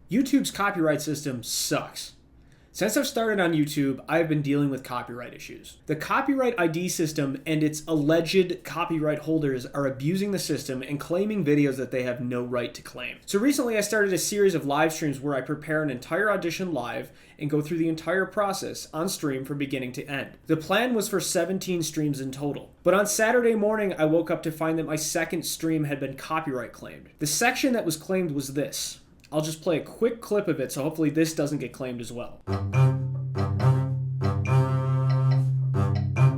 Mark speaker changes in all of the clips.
Speaker 1: YouTube's copyright system sucks. Since I've started on YouTube, I've been dealing with copyright issues. The copyright ID system and its alleged copyright holders are abusing the system and claiming videos that they have no right to claim. So recently I started a series of live streams where I prepare an entire audition live and go through the entire process on stream from beginning to end. The plan was for 17 streams in total. But on Saturday morning, I woke up to find that my second stream had been copyright claimed. The section that was claimed was this. I'll just play a quick clip of it, so hopefully this doesn't get claimed as well.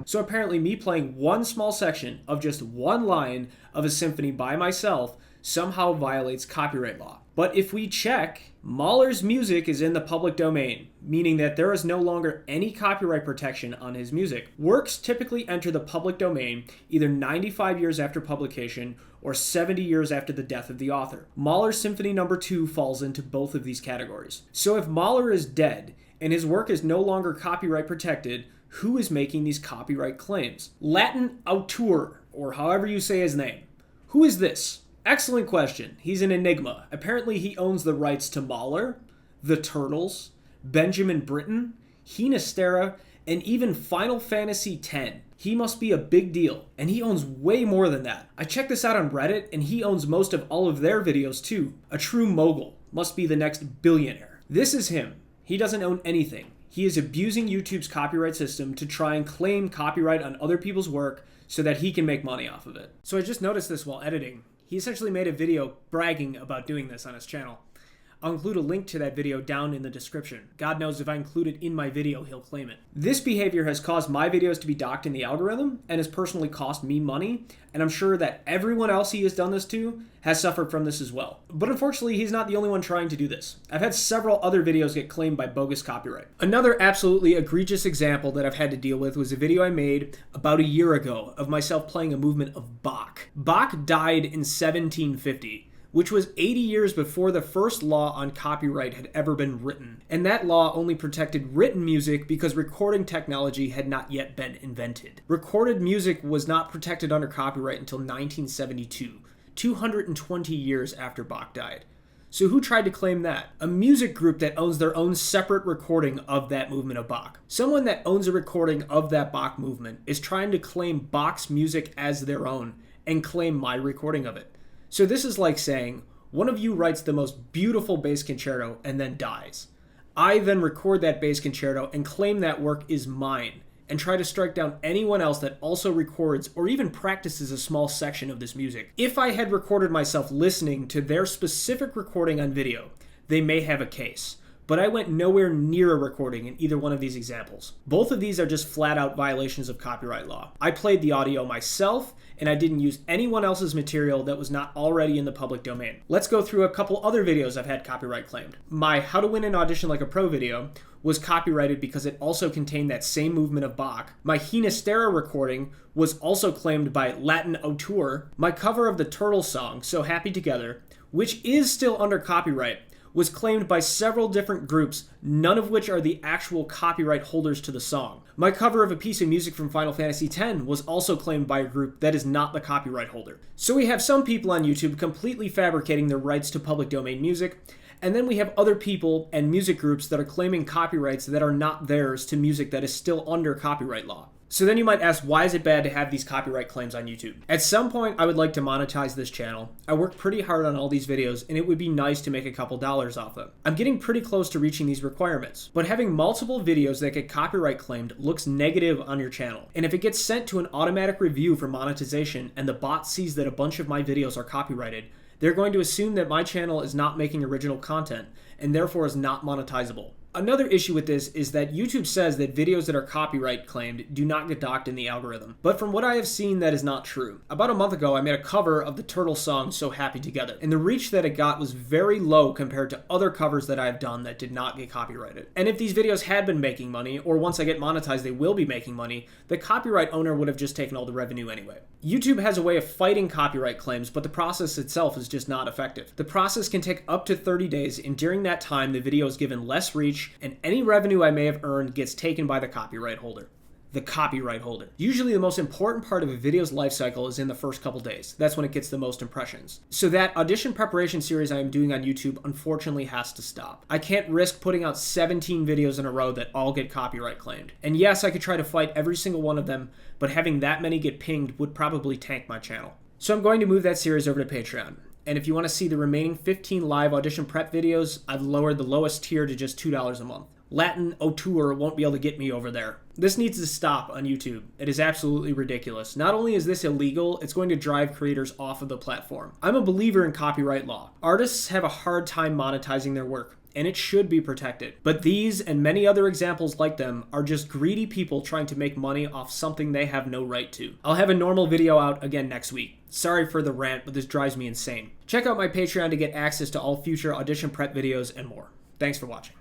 Speaker 1: So apparently me playing one small section of just one line of a symphony by myself somehow violates copyright law. But if we check, Mahler's music is in the public domain, meaning that there is no longer any copyright protection on his music. Works typically enter the public domain either 95 years after publication or 70 years after the death of the author. Mahler's Symphony No. 2 falls into both of these categories. So if Mahler is dead and his work is no longer copyright protected, who is making these copyright claims? Latin auteur, or however you say his name. Who is this? Excellent question. He's an enigma. Apparently he owns the rights to Mahler, The Turtles, Benjamin Britten, Ginastera, and even Final Fantasy X. He must be a big deal, and he owns way more than that. I checked this out on Reddit, and he owns most of all of their videos too. A true mogul. Must be the next billionaire. This is him. He doesn't own anything. He is abusing YouTube's copyright system to try and claim copyright on other people's work so that he can make money off of it. So I just noticed this while editing. He essentially made a video bragging about doing this on his channel. I'll include a link to that video down in the description. God knows if I include it in my video, he'll claim it. This behavior has caused my videos to be docked in the algorithm and has personally cost me money, and I'm sure that everyone else he has done this to has suffered from this as well. But unfortunately, he's not the only one trying to do this. I've had several other videos get claimed by bogus copyright. Another absolutely egregious example that I've had to deal with was a video I made about a year ago of myself playing a movement of Bach. Bach died in 1750. Which was 80 years before the first law on copyright had ever been written. And that law only protected written music because recording technology had not yet been invented. Recorded music was not protected under copyright until 1972, 220 years after Bach died. So who tried to claim that? A music group that owns their own separate recording of that movement of Bach. Someone that owns a recording of that Bach movement is trying to claim Bach's music as their own and claim my recording of it. So this is like saying, one of you writes the most beautiful bass concerto and then dies. I then record that bass concerto and claim that work is mine, and try to strike down anyone else that also records or even practices a small section of this music. If I had recorded myself listening to their specific recording on video, they may have a case. But I went nowhere near a recording in either one of these examples. Both of these are just flat out violations of copyright law. I played the audio myself, and I didn't use anyone else's material that was not already in the public domain. Let's go through a couple other videos I've had copyright claimed. My How to Win an Audition Like a Pro video was copyrighted because it also contained that same movement of Bach. My Ginastera recording was also claimed by Latin auteur. My cover of the Turtles song, So Happy Together, which is still under copyright, was claimed by several different groups, none of which are the actual copyright holders to the song. My cover of a piece of music from Final Fantasy X was also claimed by a group that is not the copyright holder. So we have some people on YouTube completely fabricating their rights to public domain music, and then we have other people and music groups that are claiming copyrights that are not theirs to music that is still under copyright law. So then you might ask, why is it bad to have these copyright claims on YouTube? At some point, I would like to monetize this channel. I work pretty hard on all these videos, and it would be nice to make a couple dollars off them. I'm getting pretty close to reaching these requirements, but having multiple videos that get copyright claimed looks negative on your channel. And if it gets sent to an automatic review for monetization and the bot sees that a bunch of my videos are copyrighted, they're going to assume that my channel is not making original content and therefore is not monetizable. Another issue with this is that YouTube says that videos that are copyright claimed do not get docked in the algorithm. But from what I have seen, that is not true. About a month ago, I made a cover of the Turtles song, So Happy Together, and the reach that it got was very low compared to other covers that I have done that did not get copyrighted. And if these videos had been making money, or once I get monetized they will be making money, the copyright owner would have just taken all the revenue anyway. YouTube has a way of fighting copyright claims, but the process itself is just not effective. The process can take up to 30 days, and during that time, the video is given less reach, and any revenue I may have earned gets taken by the copyright holder. the copyright holder. Usually the most important part of a video's life cycle is in the first couple days. That's when it gets the most impressions. So that audition preparation series I am doing on YouTube unfortunately has to stop. I can't risk putting out 17 videos in a row that all get copyright claimed. And yes, I could try to fight every single one of them, but having that many get pinged would probably tank my channel. So I'm going to move that series over to Patreon. And if you want to see the remaining 15 live audition prep videos, I've lowered the lowest tier to just $2 a month. Latin Auteur won't be able to get me over there. This needs to stop on YouTube. It is absolutely ridiculous. Not only is this illegal, it's going to drive creators off of the platform. I'm a believer in copyright law. Artists have a hard time monetizing their work, and it should be protected. But these and many other examples like them are just greedy people trying to make money off something they have no right to. I'll have a normal video out again next week. Sorry for the rant, but this drives me insane. Check out my Patreon to get access to all future audition prep videos and more. Thanks for watching.